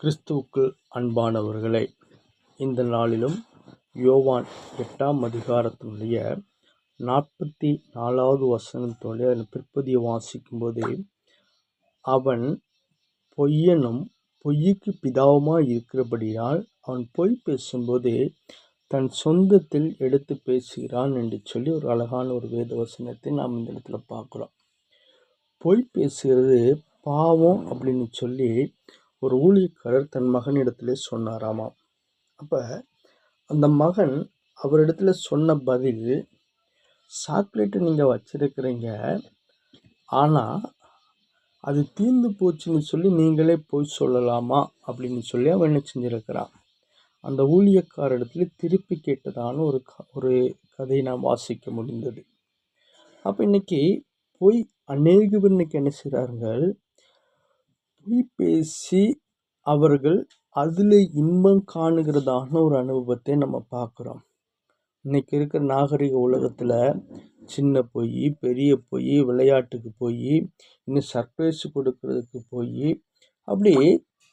கிறிஸ்துவுக்குள் அன்பானவர்களே, இந்த நாளிலும் யோவான் 8ஆம் அதிகாரத்தினுடைய 44வது வசனத்தினுடைய அதன் பிற்பகுதியை வாசிக்கும்போது, அவன் பொய்யனும் பொய்யுக்கு பிதாவுமாய் இருக்கிறபடியால் அவன் பொய் பேசும்போது தன் சொந்தத்தில் எடுத்து பேசுகிறான் என்று சொல்லி ஒரு அழகான ஒரு வேத வசனத்தை நாம் இந்த இடத்துல பார்க்குறோம். பொய் பேசுகிறது பாவம் அப்படின்னு சொல்லி ஒரு ஊழியக்காரர் தன் மகனிடத்திலே சொன்னாராமாம். அப்போ அந்த மகன் அவரிடத்துல சொன்ன பதில், சாக்லேட்டு நீங்கள் வச்சிருக்கிறீங்க, ஆனால் அது தீர்ந்து போச்சுன்னு சொல்லி நீங்களே போய் சொல்லலாமா அப்படின்னு சொல்லி அவன் என்ன செஞ்சிருக்கிறான். அந்த ஊழியக்காரரிடத்துல திருப்பி கேட்டதான ஒரு கதையை நாம் வாசிக்க முடிந்தது. அப்போ இன்னைக்கு பொய் அநேக பேர் இன்னைக்கு என்ன செய்கிறார்கள், பொய் பேசி அவர்கள் அதில் இன்பம் காணுகிறதான ஒரு அனுபவத்தை நம்ம பார்க்குறோம். இன்னைக்கு இருக்கிற நாகரிக உலகத்தில் சின்ன பொய், பெரிய பொய், விளையாட்டுக்கு பொய், இன்னும் சர்ப்ரைஸ் கொடுக்கறதுக்கு பொய், அப்படி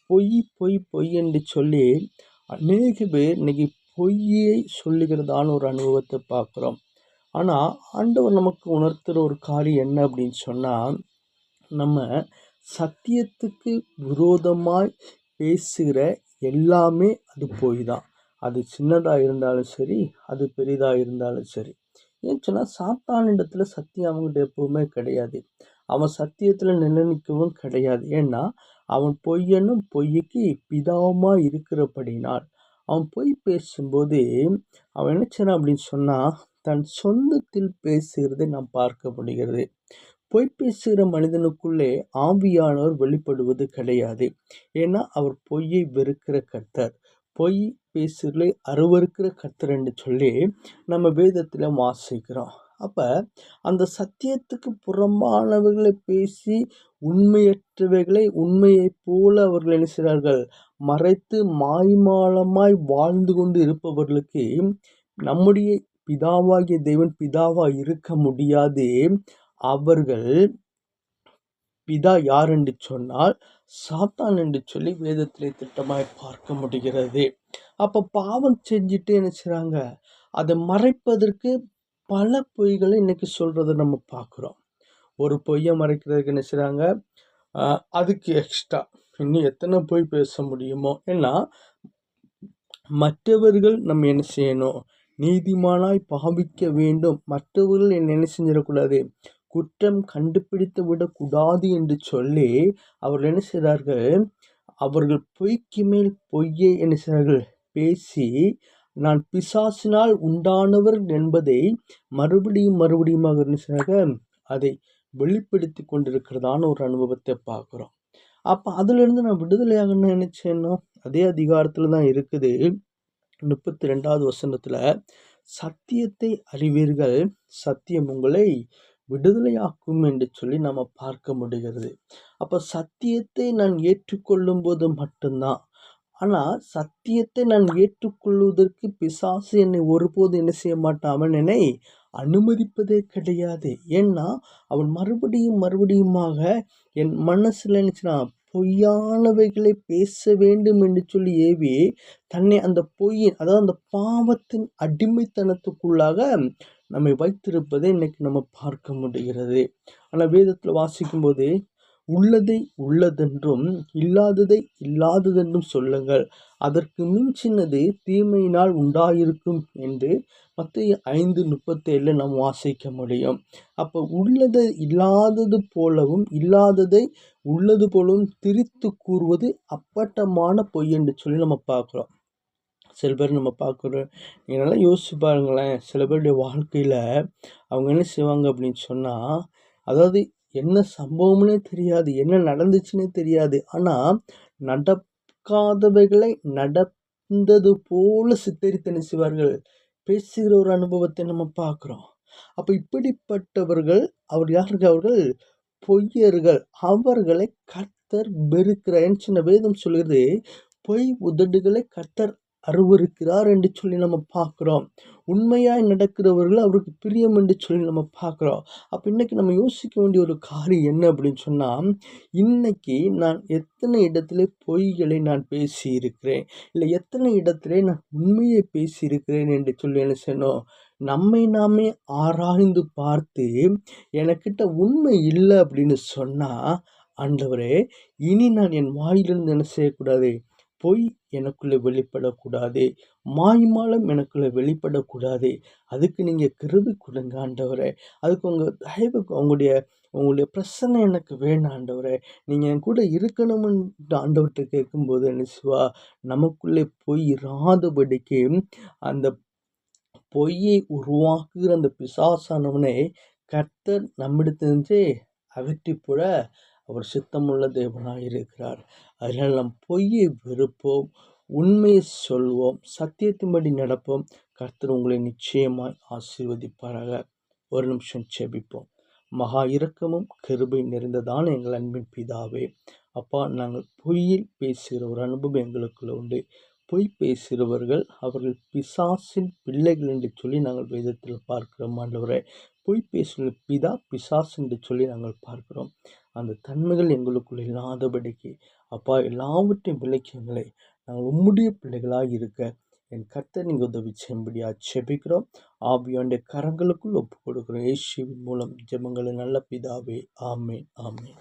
பொய் பொய் பொய் என்று சொல்லி அநேக பேர் இன்னைக்கு பொய்யை சொல்லுகிறதான ஒரு அனுபவத்தை பார்க்குறோம். ஆனால் ஆண்டவர் நமக்கு உணர்த்துகிற ஒரு காரியம் என்ன அப்படின்னு சொன்னால், நம்ம சத்தியத்துக்கு விரோதமாய் பேசுகிற எல்லாமே அது பொய் தான். அது சின்னதாக இருந்தாலும் சரி, அது பெரிதாக இருந்தாலும் சரி. ஏன்னு சொன்னால், சாத்தானிடத்தில் சத்தியம் அவங்ககிட்ட எப்பவுமே கிடையாது. அவன் சத்தியத்தில் நிலைநிற்கவும் கிடையாது. ஏன்னா அவன் பொய்யனும் பொய்யுக்கு பிதாவுமாக இருக்கிறபடினால் அவன் பொய் பேசும்போது அவன் என்ன செய்யறான் அப்படின்னு சொன்னால், தன் சொந்தத்தில் பேசுகிறதை நாம் பார்க்க முடிகிறது. பொய் பேசுகிற மனிதனுக்குள்ளே ஆவியானவர் வெளிப்படுவது கிடையாது. ஏன்னா அவர் பொய்யை வெறுக்கிற கர்த்தர், பொய் பேசுகிறதை அருவருக்கிற கர்த்தர் என்று சொல்லி நம்ம வேதத்தில் வாசிக்கிறோம். அப்போ அந்த சத்தியத்துக்கு புறம்பானவர்களை பேசி உண்மையற்றவைகளை உண்மையை போல அவர்கள் என்ன செய்கிறார்கள், மறைத்து மாய்மாலமாய் வாழ்ந்து கொண்டு இருப்பவர்களுக்கு நம்முடைய பிதாவாகிய தேவன் பிதாவாக இருக்க முடியாது. அவர்கள் பிதா யார் என்று சொன்னால் சாத்தான் என்று சொல்லி வேதத்திலே திட்டமாய் பார்க்க முடிகிறது. அப்போ பாவம் செஞ்சுட்டு என்ன செய்கிறாங்க, அதை மறைப்பதற்கு பல பொய்களை இன்னைக்கு சொல்கிறத நம்ம பார்க்குறோம். ஒரு பொய்யை மறைக்கிறதுக்கு என்ன செய்கிறாங்க, அதுக்கு எக்ஸ்ட்ரா இன்னும் எத்தனை பொய் பேச முடியுமோ. ஏன்னா மற்றவர்கள் நம்ம என்ன செய்யணும், நீதிமானாய் பாவிக்க வேண்டும், மற்றவர்கள் என்ன செஞ்சிடக்கூடாது, குற்றம் கண்டுபிடித்து விடக்கூடாது என்று சொல்லி அவர்கள் என்ன செய்கிறார்கள், அவர்கள் பொய்க்கு மேல் பொய்யை என்ன செய்கிறார்கள் பேசி, நான் பிசாசினால் உண்டானவர் என்பதை மறுபடியுமாக என்ன செய்கிறார்கள், அதை வெளிப்படுத்தி கொண்டிருக்கிறதான ஒரு அனுபவத்தை பார்க்குறோம். அப்போ அதிலிருந்து நான் விடுதலையாகணும்னு என்ன செய்யணும், அதே அதிகாரத்தில் தான் இருக்குது. 32வது வசனத்தில், சத்தியத்தை அறிவீர்கள், சத்தியம் உங்களை விடுதலையாக்கும் என்று சொல்லி நம்ம பார்க்க முடிகிறது. அப்போ சத்தியத்தை நான் ஏற்றுக்கொள்ளும் போது மட்டும்தான். ஆனால் சத்தியத்தை நான் ஏற்றுக்கொள்வதற்கு பிசாசு என்னை ஒருபோது என்ன செய்ய மாட்டான், அவன் என்னை அனுமதிப்பதே கிடையாது. ஏன்னா அவன் மறுபடியுமாக என் மனசில் நினச்சினா பொய்யானவைகளை பேச வேண்டும் என்று சொல்லி ஏவி தன்னை அந்த பொய்யின், அதாவது அந்த பாவத்தின் அடிமைத்தனத்துக்குள்ளாக நம்மை வைத்திருப்பதை இன்னைக்கு நம்ம பார்க்க முடிகிறது. ஆனால் வேதத்தில் வாசிக்கும்போது, உள்ளதை உள்ளதென்றும் இல்லாததை இல்லாததென்றும் சொல்லுங்கள், அதற்கு மிஞ்சினது தீமையினால் உண்டாயிருக்கும் என்று மத்தேயு 5:37 நாம் வாசிக்க முடியும். அப்போ உள்ளதை இல்லாதது போலவும் இல்லாததை உள்ளது போலவும் திரித்து கூறுவது அப்பட்டமான பொய் என்று சொல்லி நம்ம பார்க்குறோம். சில பேர் நம்ம பார்க்குறோம், நீங்கள் நல்லா யோசிச்சு பாருங்களேன். சில பேருடைய வாழ்க்கையில் அவங்க என்ன செய்வாங்க அப்படின்னு சொன்னால், அதாவது என்ன சம்பவம்னே தெரியாது, என்ன நடந்துச்சுன்னே தெரியாது, ஆனால் நடக்காதவைகளை நடந்தது போல சித்தரித்து என்ன செய்வார்கள், பேசுகிற ஒரு அனுபவத்தை நம்ம பார்க்குறோம். அப்போ இப்படிப்பட்டவர்கள் அவர்கள் பொய்யர்கள், அவர்களை கர்த்தர் வெறுக்கிறார். சின்ன வேதம் சொல்கிறது, பொய் உதடுகளை கர்த்தர் அருவருக்கிறார் என்று சொல்லி நம்ம பார்க்குறோம். உண்மையாய் நடக்கிறவர்கள் அவருக்கு பிரியம் என்று சொல்லி நம்ம பார்க்குறோம். அப்போ இன்னைக்கு நம்ம யோசிக்க வேண்டிய ஒரு காரியம் என்ன அப்படின்னு சொன்னால், இன்னைக்கு நான் எத்தனை இடத்துல பொய்களை நான் பேசியிருக்கிறேன், இல்லை எத்தனை இடத்திலே நான் உண்மையை பேசியிருக்கிறேன் என்று சொல்லி என்ன செய்யணும், நம்மை நாமே ஆராய்ந்து பார்த்து, எனக்கிட்ட உண்மை இல்லை அப்படின்னு சொன்னா, ஆண்டவரே, இனி நான் என் வாயிலிருந்து என்ன செய்யக்கூடாது, பொய் எனக்குள்ளே வெளிப்படக்கூடாது, மாய்மாலம் எனக்குள்ளே வெளிப்படக்கூடாது. அதுக்கு நீங்க கிருபை கொடுங்க ஆண்டவரே. அதுக்கு உங்க தயவு உங்களுடைய உங்களுடைய பிரசன்னம் எனக்கு வேணும் ஆண்டவரே. நீங்க என் கூட இருக்கணும்னு ஆண்டவர்ட்ட கேட்கும்போது என்ன செய்வா, நமக்குள்ளே பொய் இராதபடிக்கு அந்த பொய்யை உருவாக்குகிற அந்த பிசாசானவனை கர்த்தர் நம்மிடத்திலிருந்து அகற்றிப்போட அவர் சித்தமுள்ள தேவனாய் இருக்கிறார். அதனால் நாம் பொய்யை வெறுப்போம், உண்மையை சொல்வோம், சத்தியத்தின்படி நடப்போம். கர்த்தர் உங்களை நிச்சயமாய் ஆசீர்வதிப்பாராக. ஒரு நிமிஷம் ஜெபிப்போம். மகா இரக்கமும் கிருபை நிறைந்ததான எங்கள் அன்பின் பிதாவே, அப்பா, நாங்கள் பொய்யில் பேசுகிற ஒரு அனுபவம் எங்களுக்குள்ள உண்டு. பொய் பேசுகிறவர்கள் அவர்கள் பிசாசின் பிள்ளைகள் என்று சொல்லி நாங்கள் வேதத்தில் பார்க்கிறோம் ஆண்டவரே. பொய் பேசுகிற பிதா பிசாசு என்று சொல்லி நாங்கள் பார்க்கிறோம். அந்த தன்மைகள் எங்களுக்குள் இல்லாதபடிக்கு அப்பா, எல்லாவற்றையும் விலக்கி எங்களை நாங்கள் உம்முடைய பிள்ளைகளாக இருக்க என் கர்த்தர் நீங்கள் உதவி செய்யும்படியா ஜெபிக்கிறோம். ஆவியாண்ட கரங்களுக்குள் ஒப்பு கொடுக்கிறோம். இயேசுவின் மூலம் ஜெபங்களை நல்ல பிதாவே. ஆமென், ஆமென்.